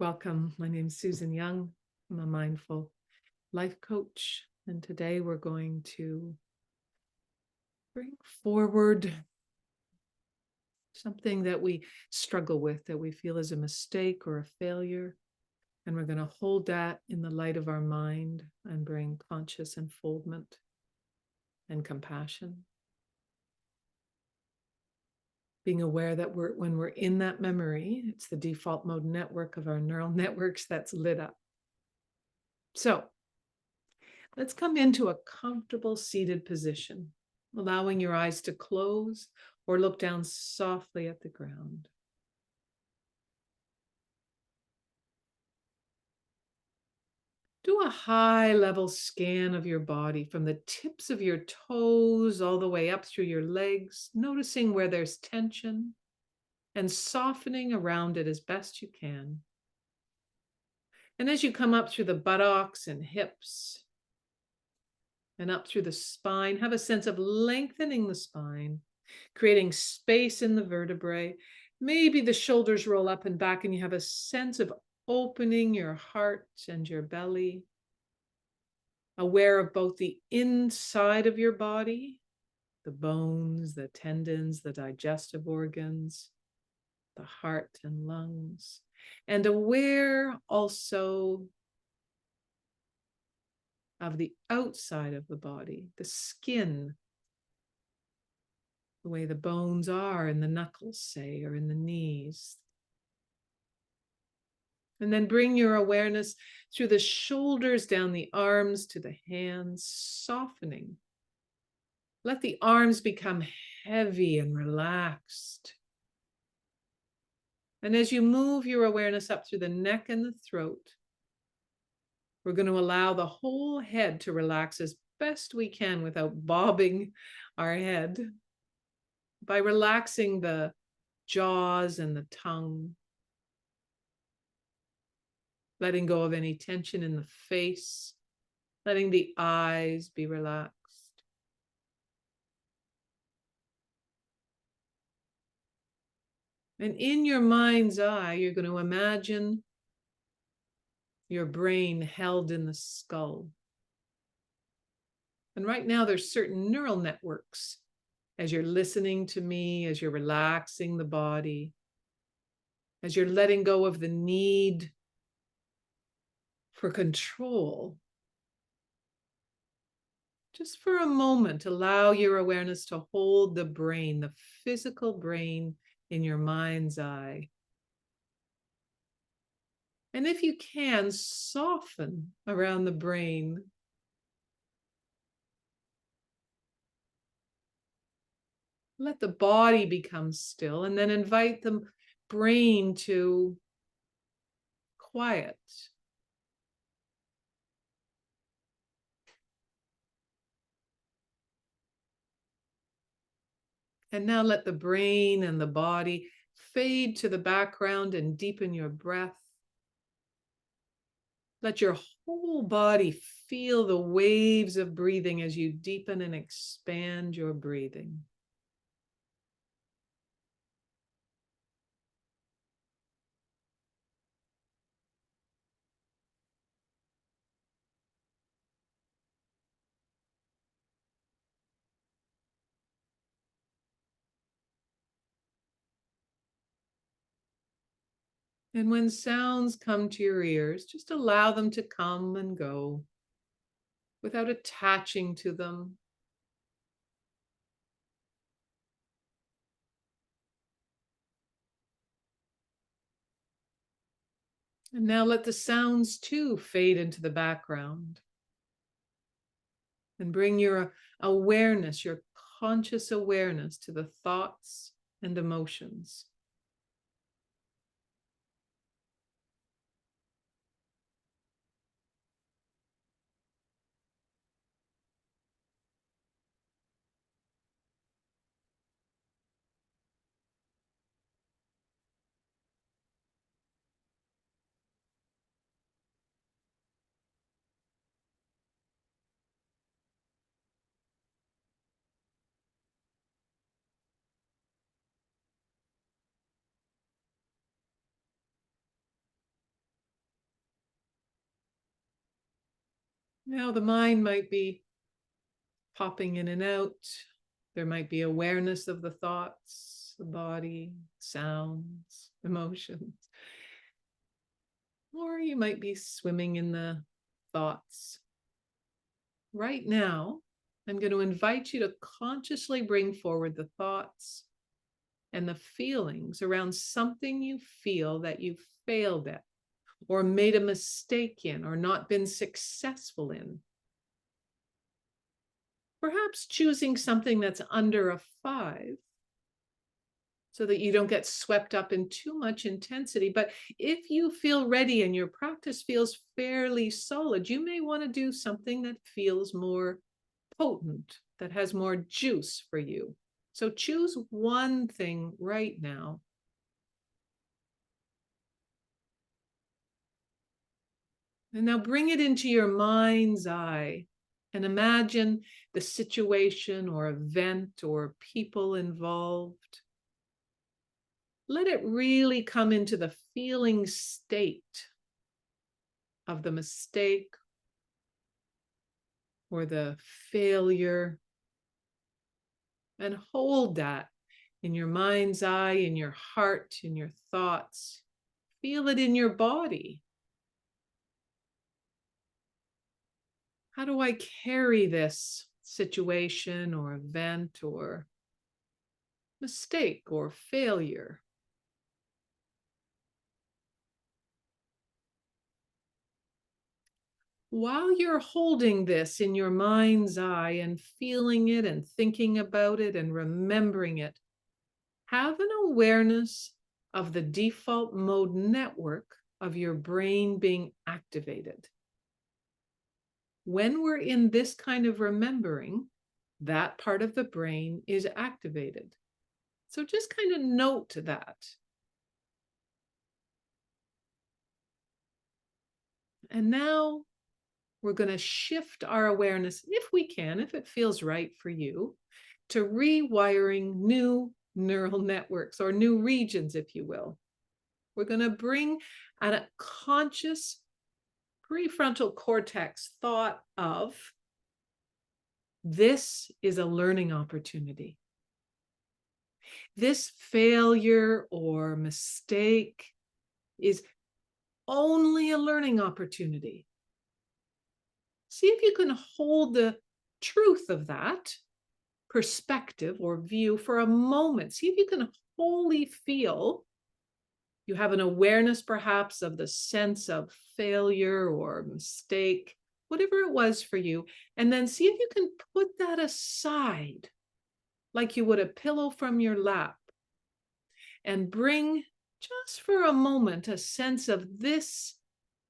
Welcome. My name is Susan Young. I'm a mindful life coach, and today we're going to bring forward something that we struggle with, that we feel is a mistake or a failure. And we're going to hold that in the light of our mind and bring conscious unfoldment and compassion. Being aware that when we're in that memory, it's the default mode network of our neural networks that's lit up. So let's come into a comfortable seated position, allowing your eyes to close or look down softly at the ground. Do a high-level scan of your body from the tips of your toes all the way up through your legs, noticing where there's tension and softening around it as best you can. And as you come up through the buttocks and hips and up through the spine, have a sense of lengthening the spine, creating space in the vertebrae. Maybe the shoulders roll up and back, and you have a sense of opening your heart and your belly, aware of both the inside of your body, the bones, the tendons, the digestive organs, the heart and lungs, and aware also of the outside of the body, the skin, the way the bones are in the knuckles, say, or in the knees. And then bring your awareness through the shoulders, down the arms to the hands, softening. Let the arms become heavy and relaxed. And as you move your awareness up through the neck and the throat, we're going to allow the whole head to relax as best we can without bobbing our head, by relaxing the jaws and the tongue, letting go of any tension in the face, letting the eyes be relaxed. And in your mind's eye, you're going to imagine your brain held in the skull. And right now, there's certain neural networks. As you're listening to me, as you're relaxing the body, as you're letting go of the need for control, just for a moment, allow your awareness to hold the brain, the physical brain in your mind's eye. And if you can, soften around the brain. Let the body become still, and then invite the brain to quiet. And now let the brain and the body fade to the background and deepen your breath. Let your whole body feel the waves of breathing as you deepen and expand your breathing. And when sounds come to your ears, just allow them to come and go without attaching to them. And now let the sounds too fade into the background. And bring your awareness, your conscious awareness, to the thoughts and emotions. Now the mind might be popping in and out. There might be awareness of the thoughts, the body, sounds, emotions. Or you might be swimming in the thoughts. Right now, I'm going to invite you to consciously bring forward the thoughts and the feelings around something you feel that you failed at, or made a mistake in, or not been successful in. Perhaps choosing something that's under a 5 so that you don't get swept up in too much intensity. But if you feel ready and your practice feels fairly solid, you may want to do something that feels more potent, that has more juice for you. So choose one thing right now. And now bring it into your mind's eye and imagine the situation or event or people involved. Let it really come into the feeling state of the mistake or the failure, and hold that in your mind's eye, in your heart, in your thoughts. Feel it in your body. How do I carry this situation or event or mistake or failure? While you're holding this in your mind's eye and feeling it and thinking about it and remembering it, have an awareness of the default mode network of your brain being activated. When we're in this kind of remembering, that part of the brain is activated. So just kind of note that. And now we're going to shift our awareness, if we can, if it feels right for you, to rewiring new neural networks or new regions, if you will. We're going to bring a conscious prefrontal cortex thought of this is a learning opportunity. This failure or mistake is only a learning opportunity. See if you can hold the truth of that perspective or view for a moment. See if you can wholly feel. You have an awareness perhaps of the sense of failure or mistake, whatever it was for you, and then see if you can put that aside like you would a pillow from your lap and bring just for a moment a sense of this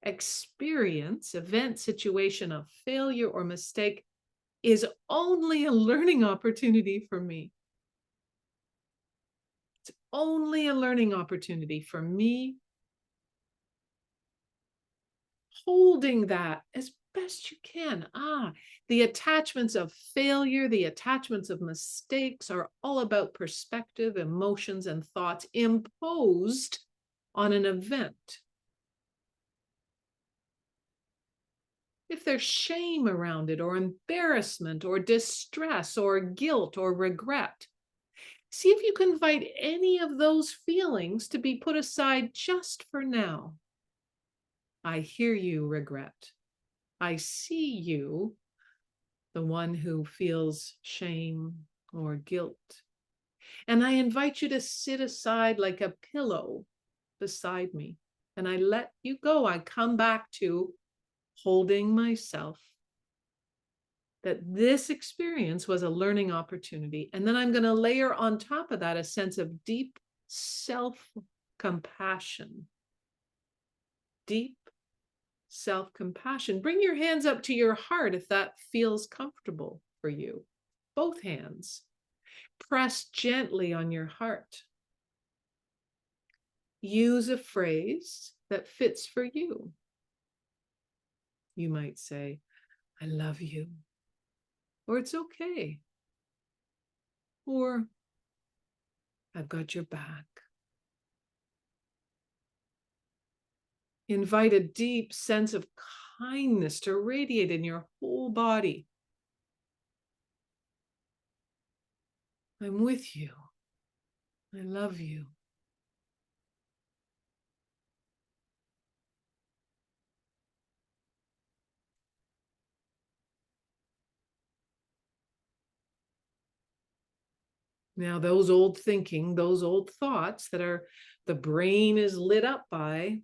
experience, event, situation of failure or mistake is only a learning opportunity for me. It's only a learning opportunity for me. Holding that as best you can. The attachments of failure, the attachments of mistakes are all about perspective, emotions, and thoughts imposed on an event. If there's shame around it, or embarrassment, or distress, or guilt, or regret, see if you can invite any of those feelings to be put aside just for now. I hear you, regret. I see you, the one who feels shame or guilt. And I invite you to sit aside like a pillow beside me. And I let you go. I come back to holding myself, that this experience was a learning opportunity. And then I'm going to layer on top of that a sense of deep self-compassion. Deep self-compassion. Bring your hands up to your heart if that feels comfortable for you. Both hands. Press gently on your heart. Use a phrase that fits for you. You might say, I love you. Or it's okay. Or I've got your back. Invite a deep sense of kindness to radiate in your whole body. I'm with you. I love you. Now, those old thinking, those old thoughts that are the brain is lit up by,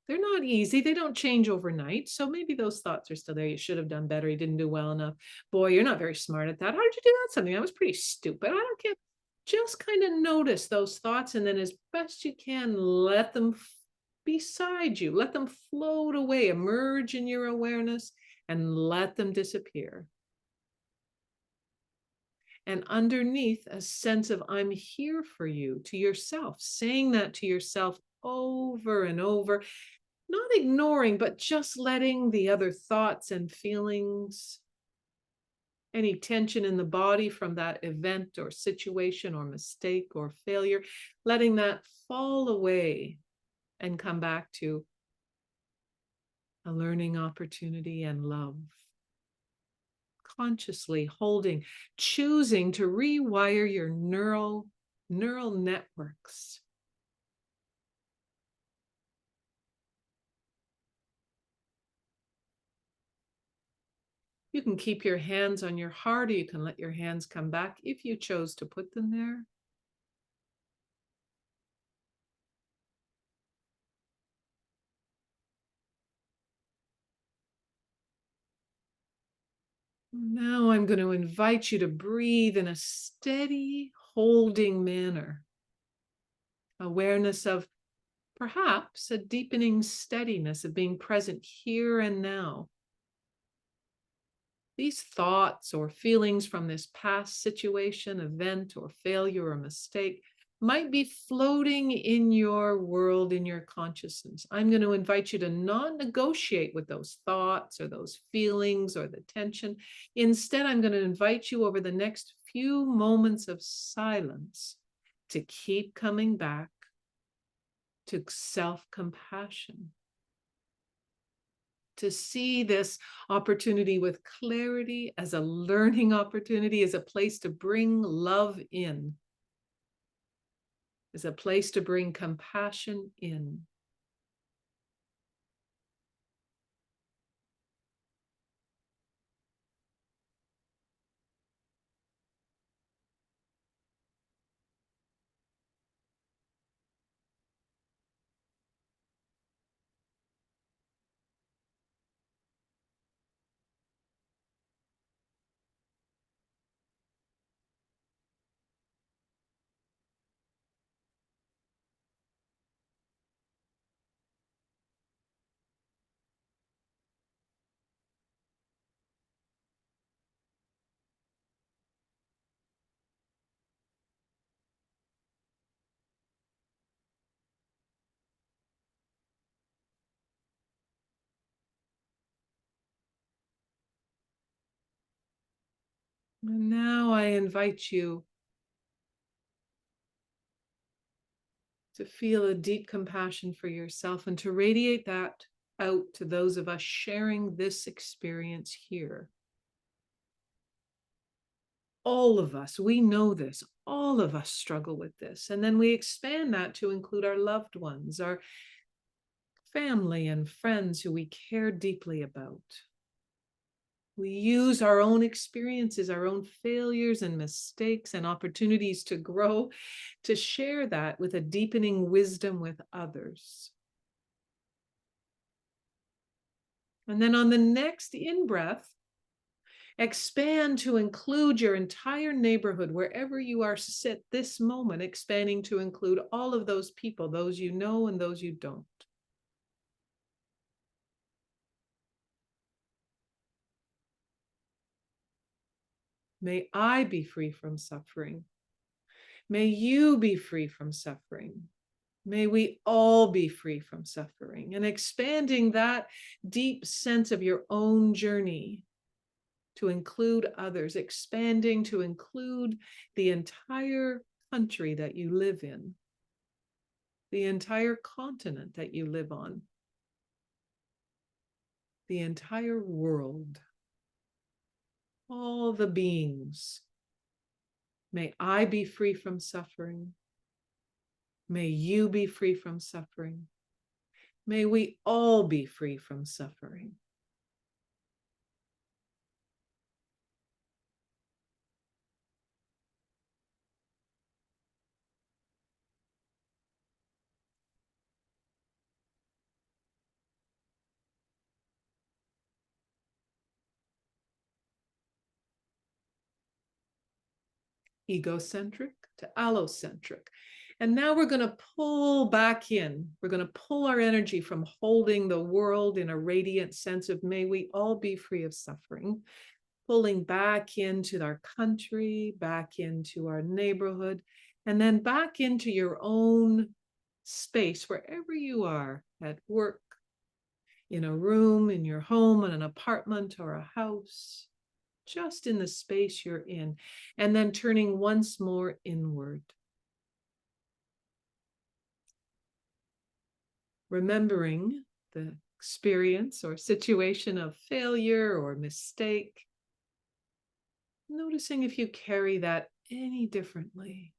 they're not easy. They don't change overnight. So maybe those thoughts are still there. You should have done better. You didn't do well enough. Boy, you're not very smart at that. How did you do that? Something that was pretty stupid. I don't care. Just kind of notice those thoughts, and then as best you can, let them beside you. Let them float away, emerge in your awareness, and let them disappear. And underneath, a sense of I'm here for you to yourself, saying that to yourself over and over, not ignoring, but just letting the other thoughts and feelings, any tension in the body from that event or situation or mistake or failure, letting that fall away and come back to a learning opportunity and love. Consciously holding, choosing to rewire your neural networks. You can keep your hands on your heart, or you can let your hands come back if you chose to put them there. Now I'm going to invite you to breathe in a steady, holding manner. Awareness of perhaps a deepening steadiness of being present here and now. These thoughts or feelings from this past situation, event, or failure or mistake might be floating in your world, in your consciousness. I'm going to invite you to not negotiate with those thoughts or those feelings or the tension. Instead, I'm going to invite you over the next few moments of silence to keep coming back to self-compassion, to see this opportunity with clarity as a learning opportunity, as a place to bring love in, as a place to bring compassion in. And now I invite you to feel a deep compassion for yourself and to radiate that out to those of us sharing this experience here. All of us, we know this, all of us struggle with this. And then we expand that to include our loved ones, our family and friends who we care deeply about. We use our own experiences, our own failures and mistakes and opportunities to grow, to share that with a deepening wisdom with others. And then on the next in-breath, expand to include your entire neighborhood, wherever you are sit this moment, expanding to include all of those people, those you know and those you don't. May I be free from suffering. May you be free from suffering. May we all be free from suffering, and expanding that deep sense of your own journey to include others, expanding to include the entire country that you live in, the entire continent that you live on, the entire world, all the beings. May I be free from suffering. May you be free from suffering. May we all be free from suffering. Egocentric to allocentric. And now we're going to pull back in. We're going to pull our energy from holding the world in a radiant sense of may we all be free of suffering, pulling back into our country, back into our neighborhood, and then back into your own space, wherever you are, at work, in a room, in your home, in an apartment or a house, just in the space you're in, and then turning once more inward. Remembering the experience or situation of failure or mistake, noticing if you carry that any differently.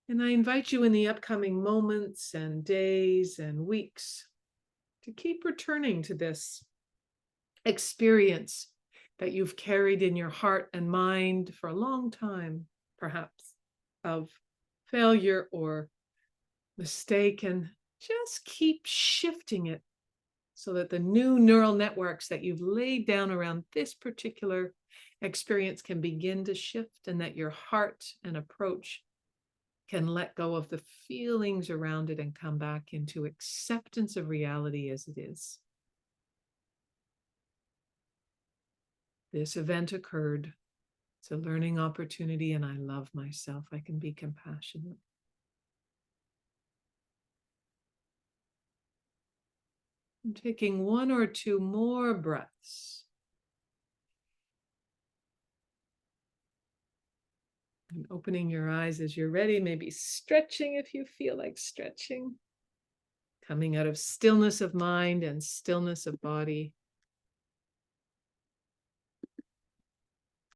And I invite you in the upcoming moments and days and weeks to keep returning to this experience that you've carried in your heart and mind for a long time, perhaps, of failure or mistake, and just keep shifting it so that the new neural networks that you've laid down around this particular experience can begin to shift, and that your heart and approach can let go of the feelings around it and come back into acceptance of reality as it is. This event occurred. It's a learning opportunity, and I love myself. I can be compassionate. I'm taking one or two more breaths. And opening your eyes as you're ready, maybe stretching if you feel like stretching. Coming out of stillness of mind and stillness of body.